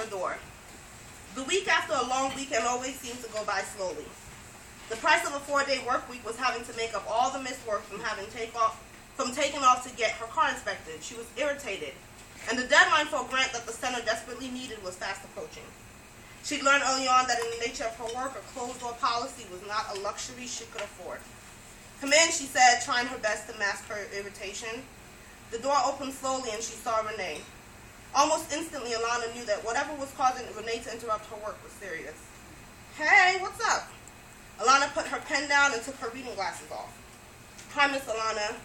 her door. The week after a long weekend always seemed to go by slowly. The price of a 4-day work week was having to make up all the missed work from taking off to get her car inspected. She was irritated, and the deadline for a grant that the center desperately needed was fast approaching. She'd learned early on that in the nature of her work, a closed-door policy was not a luxury she could afford. "Come in," she said, trying her best to mask her irritation. The door opened slowly, and she saw Renee. Almost instantly, Alana knew that whatever was causing Renee to interrupt her work was serious. "Hey, what's up?" Alana put her pen down and took her reading glasses off. "Hi, Miss Alana."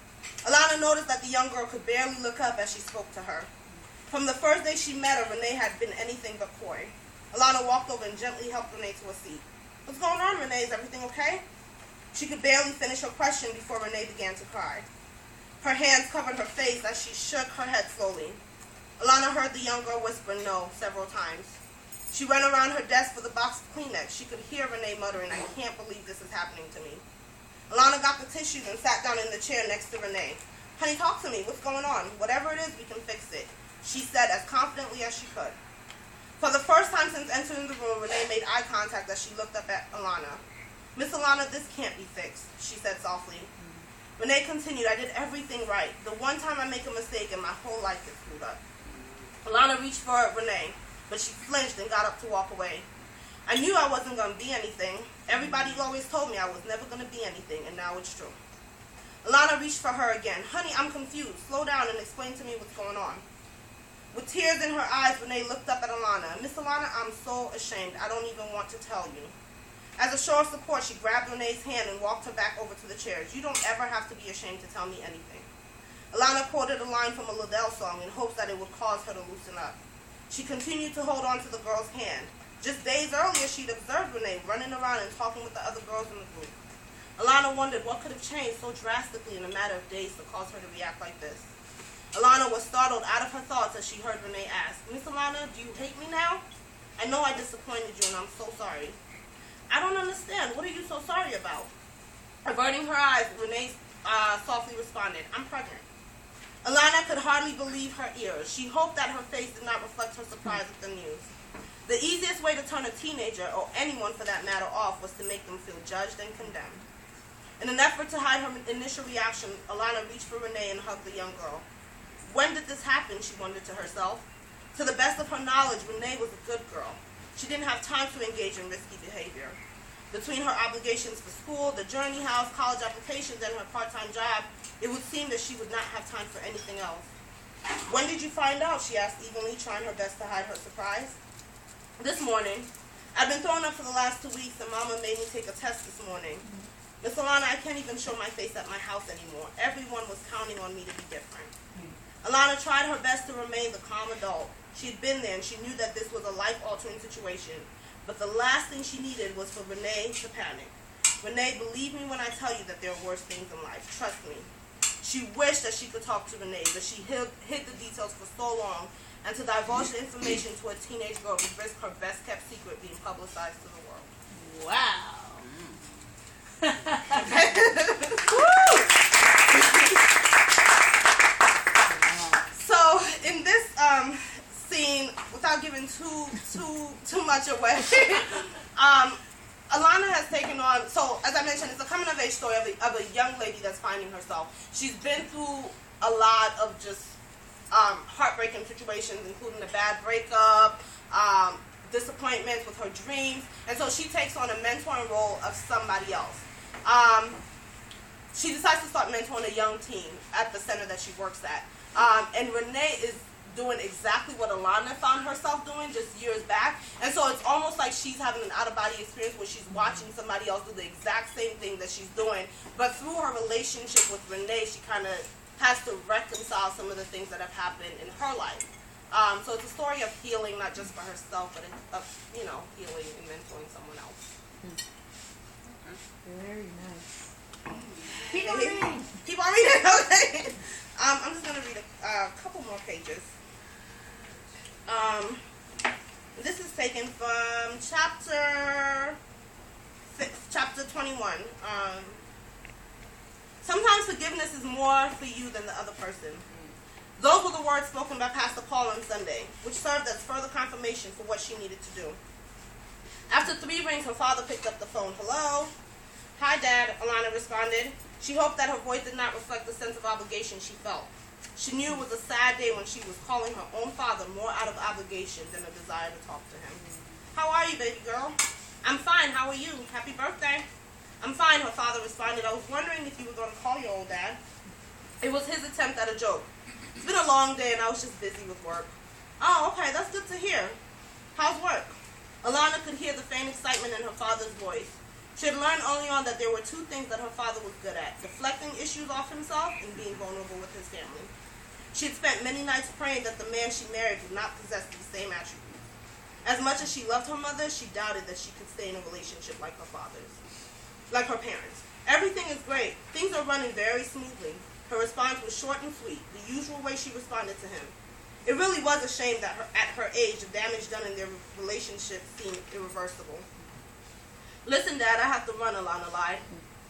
Alana noticed that the young girl could barely look up as she spoke to her. From the first day she met her, Renee had been anything but coy. Alana walked over and gently helped Renee to a seat. "What's going on, Renee? Is everything okay?" She could barely finish her question before Renee began to cry. Her hands covered her face as she shook her head slowly. Alana heard the young girl whisper no several times. She ran around her desk for the box of Kleenex. She could hear Renee muttering, "I can't believe this is happening to me." Alana got the tissues and sat down in the chair next to Renee. "Honey, talk to me. What's going on? Whatever it is, we can fix it," she said as confidently as she could. For the first time since entering the room, Renee made eye contact as she looked up at Alana. "Miss Alana, this can't be fixed," she said softly. Renee continued, "I did everything right. The one time I make a mistake and my whole life gets screwed up." Alana reached for Renee, but she flinched and got up to walk away. "I knew I wasn't going to be anything. Everybody always told me I was never going to be anything, and now it's true." Alana reached for her again. "Honey, I'm confused. Slow down and explain to me what's going on." With tears in her eyes, Renee looked up at Alana. "Miss Alana, I'm so ashamed. I don't even want to tell you." As a show of support, she grabbed Renee's hand and walked her back over to the chairs. "You don't ever have to be ashamed to tell me anything." Alana quoted a line from a Liddell song in hopes that it would cause her to loosen up. She continued to hold on to the girl's hand. Just days earlier, she'd observed Renee running around and talking with the other girls in the group. Alana wondered what could have changed so drastically in a matter of days to cause her to react like this. Alana was startled out of her thoughts as she heard Renee ask, "Miss Alana, do you hate me now? I know I disappointed you and I'm so sorry." "I don't understand. What are you so sorry about?" Averting her eyes, Renee softly responded, "I'm pregnant." Alana could hardly believe her ears. She hoped that her face did not reflect her surprise at the news. The easiest way to turn a teenager, or anyone for that matter, off was to make them feel judged and condemned. In an effort to hide her initial reaction, Alana reached for Renee and hugged the young girl. When did this happen, she wondered to herself. To the best of her knowledge, Renee was a good girl. She didn't have time to engage in risky behavior. Between her obligations for school, the journey house, college applications, and her part-time job, it would seem that she would not have time for anything else. "When did you find out?" she asked evenly, trying her best to hide her surprise. "This morning. I've been thrown up for the last 2 weeks, and Mama made me take a test this morning. Miss Alana, I can't even show my face at my house anymore. Everyone was counting on me to be different." Alana tried her best to remain the calm adult. She had been there, and she knew that this was a life-altering situation. But the last thing she needed was for Renee to panic. "Renee, believe me when I tell you that there are worse things in life. Trust me." She wished that she could talk to Renee, but she hid the details for so long, and to divulge the information to a teenage girl would risk her best-kept secret being publicized to the world. Wow. So in this scene, without giving too much away, Alana has taken on, so as I mentioned, it's a coming-of-age story of a young lady that's finding herself. She's been through a lot of just heartbreaking situations, including a bad breakup, disappointments with her dreams, and so she takes on a mentoring role of somebody else. She decides to start mentoring a young teen at the center that she works at. And Renee is doing exactly what Alana found herself doing just years back. And so it's almost like she's having an out-of-body experience where she's watching somebody else do the exact same thing that she's doing. But through her relationship with Renee, she kind of has to reconcile some of the things that have happened in her life. So it's a story of healing, not just for herself, but of, healing and mentoring someone else. Very nice. Keep on reading. Keep on reading, okay. I'm just going to read a couple more pages. This is taken from chapter 21. Sometimes forgiveness is more for you than the other person. Those were the words spoken by Pastor Paul on Sunday, which served as further confirmation for what she needed to do. After 3 rings, her father picked up the phone. "Hello?" "Hi, Dad," Alana responded. She hoped that her voice did not reflect the sense of obligation she felt. She knew it was a sad day when she was calling her own father more out of obligation than a desire to talk to him. "How are you, baby girl?" "I'm fine. How are you? Happy birthday." "I'm fine," her father responded. "I was wondering if you were going to call your old dad." It was his attempt at a joke. "It's been a long day and I was just busy with work." "Oh, okay, that's good to hear. How's work?" Alana could hear the faint excitement in her father's voice. She had learned early on that there were 2 things that her father was good at: deflecting issues off himself and being vulnerable with his family. She had spent many nights praying that the man she married would not possess these same attributes. As much as she loved her mother, she doubted that she could stay in a relationship like her parents. "Everything is great. Things are running very smoothly." Her response was short and sweet, the usual way she responded to him. It really was a shame that at her age, the damage done in their relationship seemed irreversible. "Listen, Dad, I have to run," Alana lied.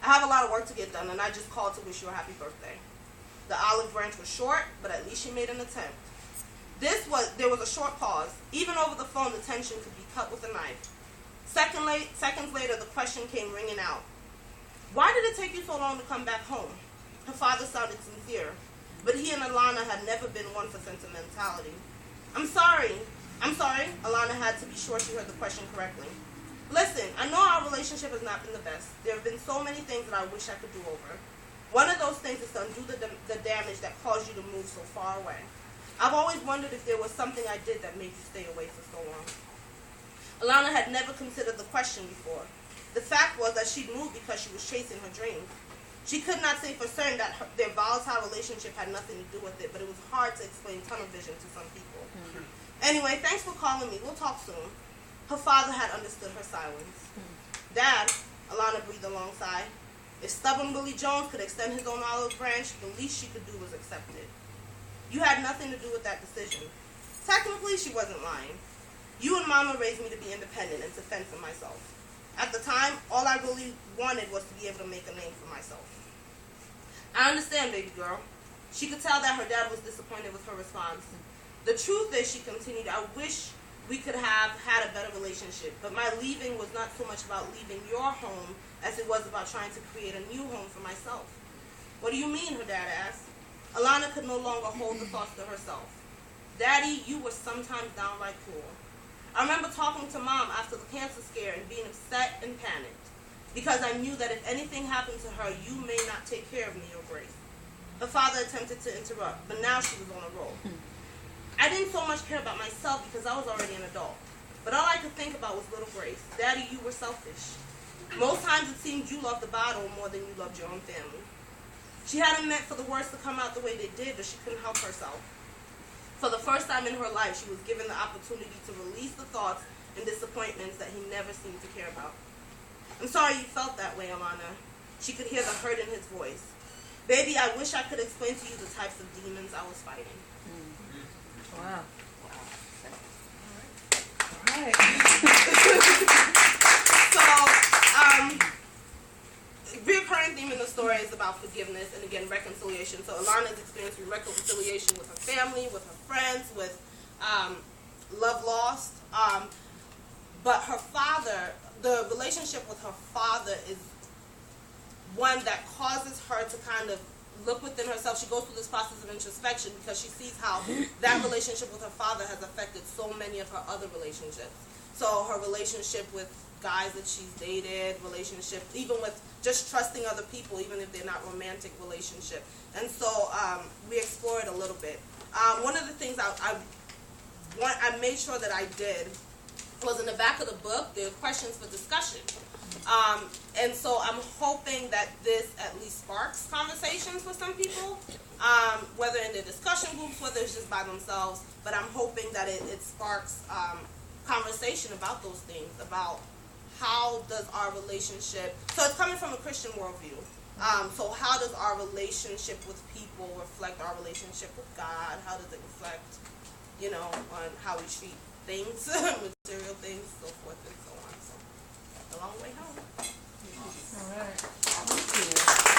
"I have a lot of work to get done, and I just called to wish you a happy birthday." The olive branch was short, but at least she made an attempt. There was a short pause. Even over the phone, the tension could be cut with a knife. Seconds later, the question came ringing out. "Why did it take you so long to come back home?" Her father sounded sincere, but he and Alana had never been one for sentimentality. I'm sorry, Alana had to be sure she heard the question correctly. "Listen, I know our relationship has not been the best. There have been so many things that I wish I could do over. One of those things is to undo the damage that caused you to move so far away. I've always wondered if there was something I did that made you stay away for so long." Alana had never considered the question before. The fact was that she'd moved because she was chasing her dreams. She could not say for certain that their volatile relationship had nothing to do with it, but it was hard to explain tunnel vision to some people. Mm-hmm. "Anyway, thanks for calling me. We'll talk soon." Her father had understood her silence. "Dad," Alana breathed a long sigh. If stubborn Willie Jones could extend his own olive branch, the least she could do was accept it. "You had nothing to do with that decision." Technically, she wasn't lying. "You and Mama raised me to be independent and to fend for myself. At the time, all I really wanted was to be able to make a name for myself." "I understand, baby girl." She could tell that her dad was disappointed with her response. "The truth is," she continued, "I wish we could have had a better relationship, but my leaving was not so much about leaving your home as it was about trying to create a new home for myself." "What do you mean?" her dad asked. Alana could no longer hold the thoughts to herself. "Daddy, you were sometimes downright cruel. I remember talking to Mom after the cancer scare and being upset and panicked because I knew that if anything happened to her, you may not take care of me or Grace." Her father attempted to interrupt, but now she was on a roll. "I didn't so much care about myself because I was already an adult. But all I could think about was little Grace. Daddy, you were selfish. Most times it seemed you loved the bottle more than you loved your own family." She hadn't meant for the words to come out the way they did, but she couldn't help herself. For the first time in her life, she was given the opportunity to release the thoughts and disappointments that he never seemed to care about. "I'm sorry you felt that way, Alana." She could hear the hurt in his voice. "Baby, I wish I could explain to you the types of demons I was fighting." Wow. All right. So, reoccurring theme in the story is about forgiveness and, again, reconciliation. So Alana's experiencing reconciliation with her family, with her friends, with love lost. But her father, the relationship with her father is one that causes her to kind of look within herself. She goes through this process of introspection because she sees how that relationship with her father has affected so many of her other relationships. So her relationship with guys that she's dated, relationship, even with just trusting other people, even if they're not romantic relationship. And so we explore it a little bit. One of the things I made sure that I did was in the back of the book, there are questions for discussion. And so I'm hoping that this at least sparks conversations with some people, whether in their discussion groups, whether it's just by themselves, but I'm hoping that it sparks conversation about those things, about how does our relationship, so it's coming from a Christian worldview, so how does our relationship with people reflect our relationship with God? How does it reflect, on how we treat things, material things, so forth and so on. So, a long way home. All right. Thank you.